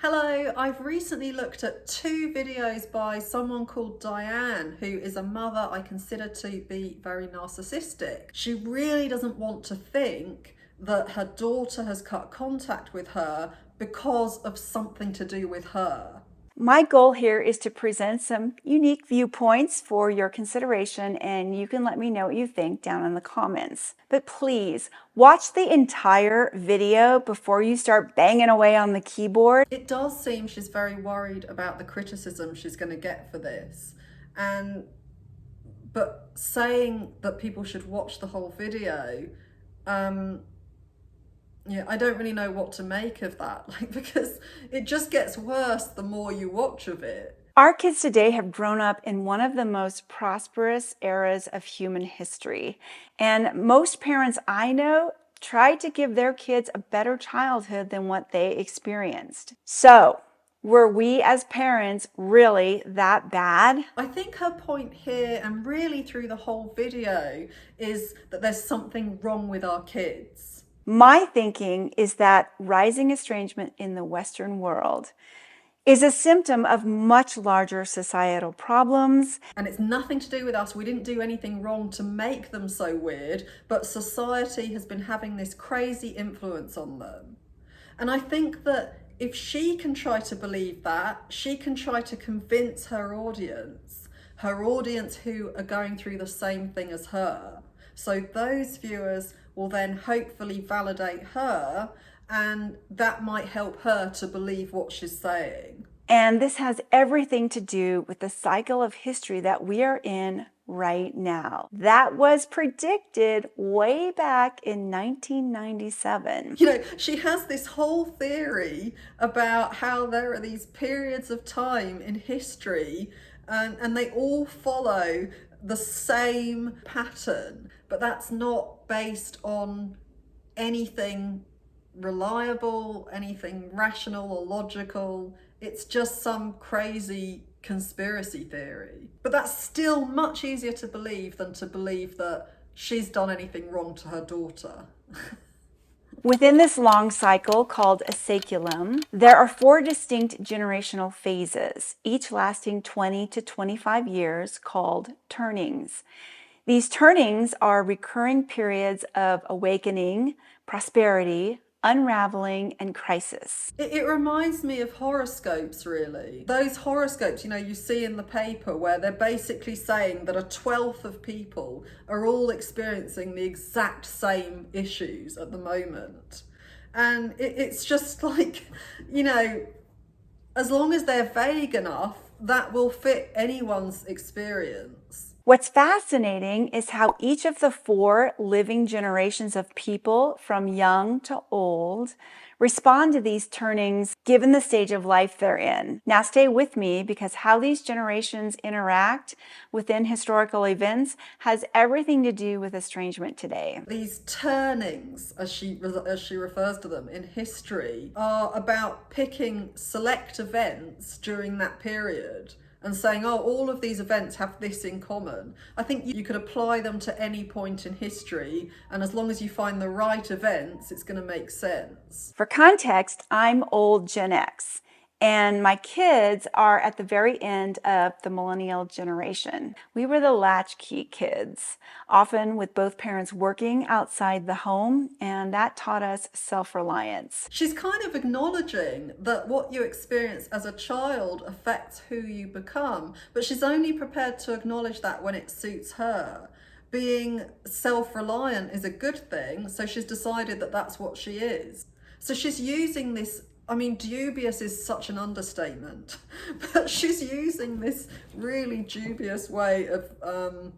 Hello, I've recently looked at two videos by someone called Diane, who is a mother I consider to be very narcissistic. She really doesn't want to think that her daughter has cut contact with her because of something to do with her. My goal here is to present some unique viewpoints for your consideration, and you can let me know what you think down in the comments. But please watch the entire video before you start banging away on the keyboard. It does seem she's very worried about the criticism she's going to get for this. But saying that people should watch the whole video, yeah, I don't really know what to make of that, because it just gets worse the more you watch of it. Our kids today have grown up in one of the most prosperous eras of human history, and most parents I know try to give their kids a better childhood than what they experienced. So, were we as parents really that bad? I think her point here, and really through the whole video, is that there's something wrong with our kids. My thinking is that rising estrangement in the Western world is a symptom of much larger societal problems. And it's nothing to do with us. We didn't do anything wrong to make them so weird, but society has been having this crazy influence on them. And I think that if she can try to believe that, she can try to convince her audience who are going through the same thing as her. So those viewers will then hopefully validate her, and that might help her to believe what she's saying. And this has everything to do with the cycle of history that we are in right now. That was predicted way back in 1997. You know, she has this whole theory about how there are these periods of time in history, and they all follow the same pattern, but that's not based on anything reliable, anything rational or logical. It's just some crazy conspiracy theory. But that's still much easier to believe than to believe that she's done anything wrong to her daughter. Within this long cycle called a saeculum, there are 4 distinct generational phases, each lasting 20 to 25 years, called turnings. These turnings are recurring periods of awakening, prosperity, unraveling, and crisis. It reminds me of horoscopes, really. Those horoscopes, you see in the paper, where they're basically saying that 1/12 of people are all experiencing the exact same issues at the moment. And it's just like, as long as they're vague enough, that will fit anyone's experience. What's fascinating is how each of the 4 living generations of people, from young to old, respond to these turnings given the stage of life they're in. Now stay with me, because how these generations interact within historical events has everything to do with estrangement today. These turnings, as she refers to them in history, are about picking select events during that period and saying, oh, all of these events have this in common. I think you could apply them to any point in history, and as long as you find the right events, it's going to make sense. For context, I'm old Gen X, and my kids are at the very end of the millennial generation. We were the latchkey kids, often with both parents working outside the home, and that taught us self-reliance. She's kind of acknowledging that what you experience as a child affects who you become, but she's only prepared to acknowledge that when it suits her. Being self-reliant is a good thing, so she's decided that that's what she is. So she's using this, dubious is such an understatement, but she's using this really dubious way of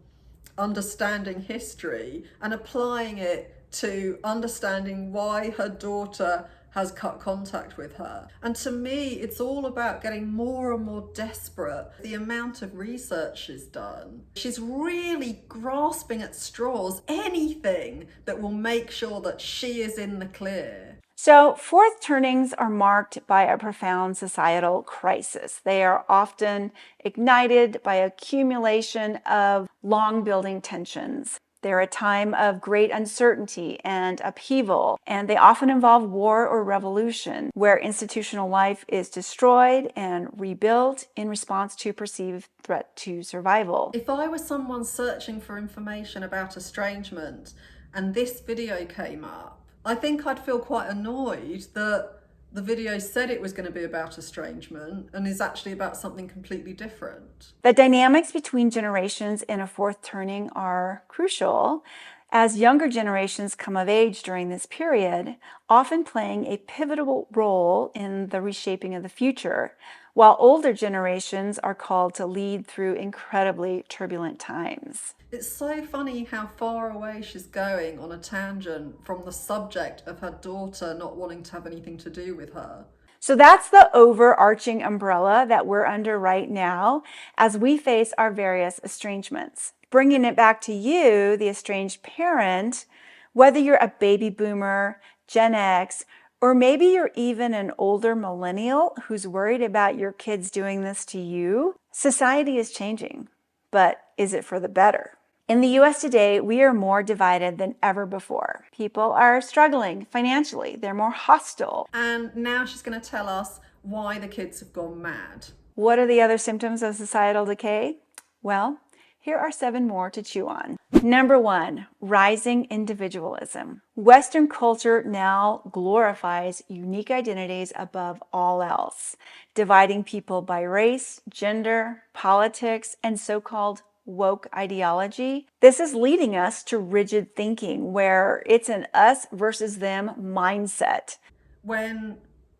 understanding history and applying it to understanding why her daughter has cut contact with her. And to me, it's all about getting more and more desperate. The amount of research she's done, she's really grasping at straws, anything that will make sure that she is in the clear. So 4th turnings are marked by a profound societal crisis. They are often ignited by accumulation of long building tensions. They're a time of great uncertainty and upheaval, and they often involve war or revolution, where institutional life is destroyed and rebuilt in response to perceived threat to survival. If I was someone searching for information about estrangement and this video came up, I think I'd feel quite annoyed that the video said it was going to be about estrangement and is actually about something completely different. The dynamics between generations in a fourth turning are crucial, as younger generations come of age during this period, often playing a pivotal role in the reshaping of the future, while older generations are called to lead through incredibly turbulent times. It's so funny how far away she's going on a tangent from the subject of her daughter not wanting to have anything to do with her. So that's the overarching umbrella that we're under right now as we face our various estrangements. Bringing it back to you, the estranged parent, whether you're a baby boomer, Gen X, or maybe you're even an older millennial who's worried about your kids doing this to you, society is changing. But is it for the better? In the US today, we are more divided than ever before. People are struggling financially. They're more hostile. And now she's going to tell us why the kids have gone mad. What are the other symptoms of societal decay? Well, here are 7 more to chew on. Number 1, rising individualism. Western culture now glorifies unique identities above all else, dividing people by race, gender, politics, and so-called woke ideology. This is leading us to rigid thinking where it's an us versus them mindset. When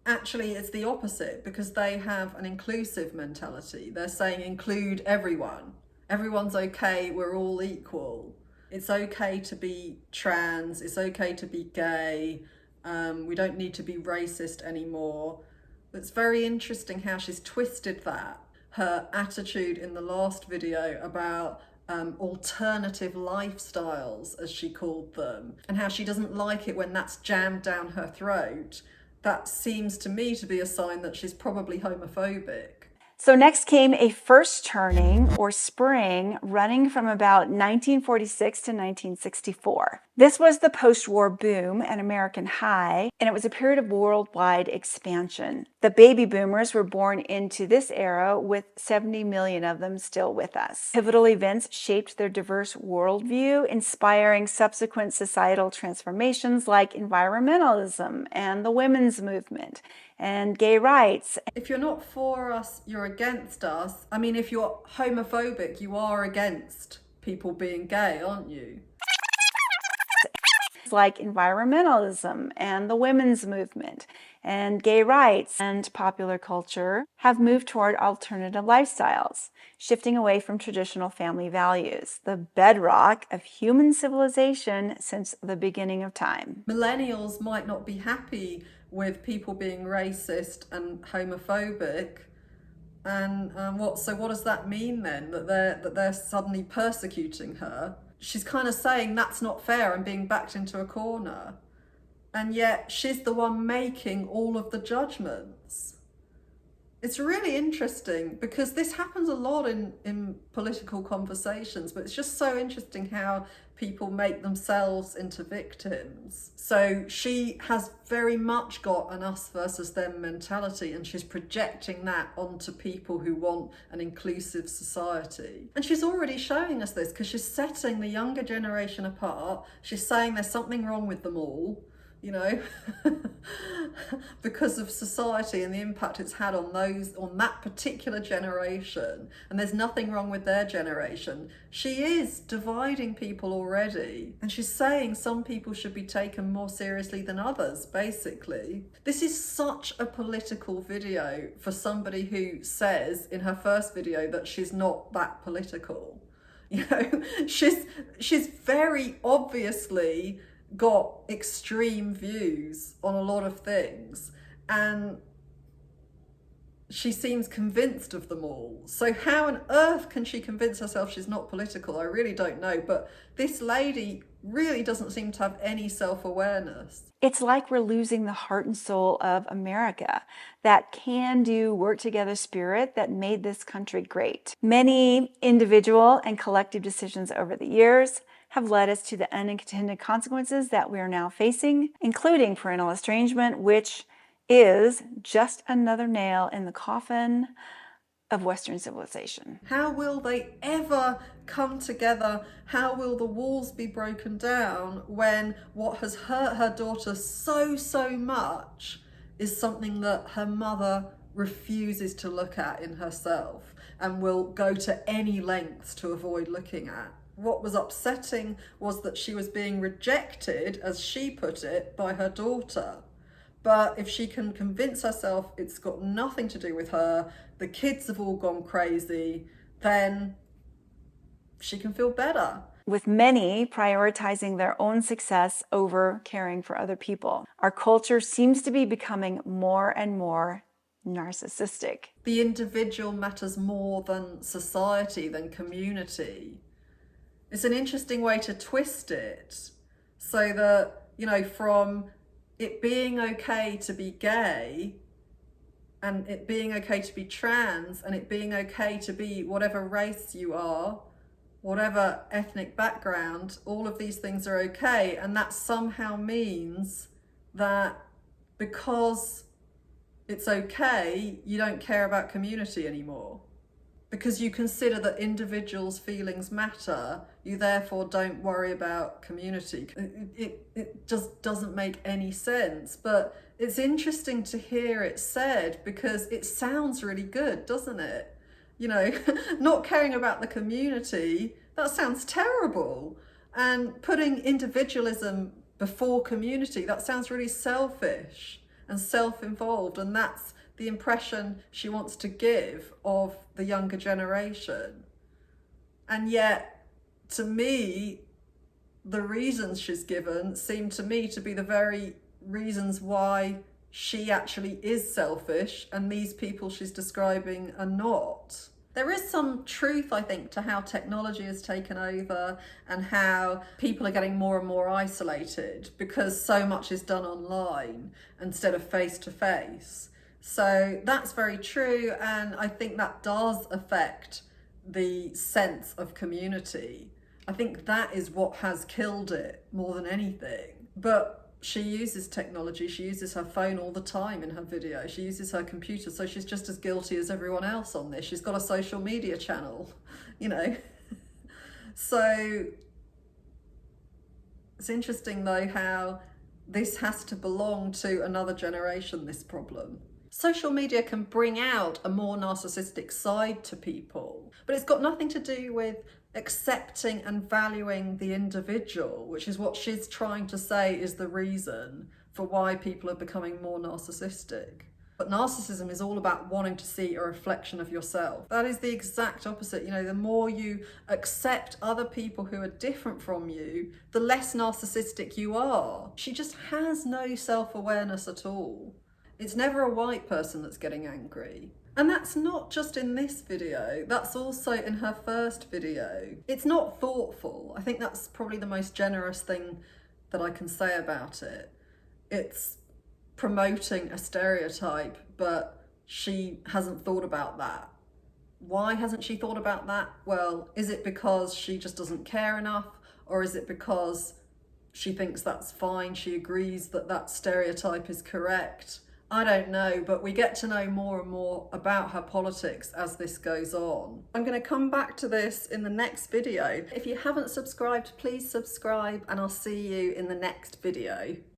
actually it's the opposite, because they have an inclusive mentality. They're saying include everyone. Everyone's okay, we're all equal. It's okay to be trans, it's okay to be gay, we don't need to be racist anymore. It's very interesting how she's twisted that. Her attitude in the last video about alternative lifestyles, as she called them, and how she doesn't like it when that's jammed down her throat. That seems to me to be a sign that she's probably homophobic. So next came a first turning, or spring, running from about 1946 to 1964. This was the post-war boom and American high, and it was a period of worldwide expansion. The baby boomers were born into this era, with 70 million of them still with us. Pivotal events shaped their diverse worldview, inspiring subsequent societal transformations like environmentalism and the women's movement and gay rights. If you're not for us, you're against us. I mean, if you're homophobic, you are against people being gay, aren't you? Like environmentalism and the women's movement and gay rights and popular culture have moved toward alternative lifestyles, shifting away from traditional family values, the bedrock of human civilization since the beginning of time. Millennials might not be happy with people being racist and homophobic, and what does that mean then, that they're suddenly persecuting her? She's kind of saying that's not fair and being backed into a corner, and yet she's the one making all of the judgments. It's really interesting because this happens a lot in political conversations, but it's just so interesting how people make themselves into victims. So she has very much got an us versus them mentality, and she's projecting that onto people who want an inclusive society. And she's already showing us this because she's setting the younger generation apart. She's saying there's something wrong with them all, you know, because of society and the impact it's had on that particular generation, and there's nothing wrong with their generation. She is dividing people already, and she's saying some people should be taken more seriously than others, basically. This is such a political video for somebody who says in her first video that she's not that political. You know, she's very obviously got extreme views on a lot of things, and she seems convinced of them all. So how on earth can she convince herself she's not political? I really don't know, but this lady really doesn't seem to have any self-awareness. It's like we're losing the heart and soul of America, that can-do, work-together spirit that made this country great. Many individual and collective decisions over the years have led us to the unintended consequences that we are now facing, including parental estrangement, which is just another nail in the coffin of Western civilization. How will they ever come together? How will the walls be broken down when what has hurt her daughter so much is something that her mother refuses to look at in herself and will go to any lengths to avoid looking at? What was upsetting was that she was being rejected, as she put it, by her daughter. But if she can convince herself it's got nothing to do with her, the kids have all gone crazy, then she can feel better. With many prioritizing their own success over caring for other people, our culture seems to be becoming more and more narcissistic. The individual matters more than society, than community. It's an interesting way to twist it, so that, you know, from it being okay to be gay, and it being okay to be trans, and it being okay to be whatever race you are, whatever ethnic background, all of these things are okay. And that somehow means that because it's okay, you don't care about community anymore. Because you consider that individuals' feelings matter, you therefore don't worry about community. It just doesn't make any sense. But it's interesting to hear it said, because it sounds really good, doesn't it? You know, not caring about the community, that sounds terrible. And putting individualism before community, that sounds really selfish and self-involved. And that's the impression she wants to give of the younger generation. And yet, to me, the reasons she's given seem to me to be the very reasons why she actually is selfish, and these people she's describing are not. There is some truth, I think, to how technology has taken over and how people are getting more and more isolated because so much is done online instead of face to face. So that's very true, and I think that does affect the sense of community. I think that is what has killed it more than anything. But she uses technology, she uses her phone all the time in her video, she uses her computer, so she's just as guilty as everyone else on this. She's got a social media channel, you know. So it's interesting though how this has to belong to another generation, this problem. Social media can bring out a more narcissistic side to people, but it's got nothing to do with accepting and valuing the individual, which is what she's trying to say is the reason for why people are becoming more narcissistic. But narcissism is all about wanting to see a reflection of yourself. That is the exact opposite. You know, the more you accept other people who are different from you, the less narcissistic you are. She just has no self-awareness at all. It's never a white person that's getting angry. And that's not just in this video, that's also in her first video. It's not thoughtful. I think that's probably the most generous thing that I can say about it. It's promoting a stereotype, but she hasn't thought about that. Why hasn't she thought about that? Well, is it because she just doesn't care enough? Or is it because she thinks that's fine, she agrees that that stereotype is correct? I don't know, but we get to know more and more about her politics as this goes on. I'm going to come back to this in the next video. If you haven't subscribed, please subscribe, and I'll see you in the next video.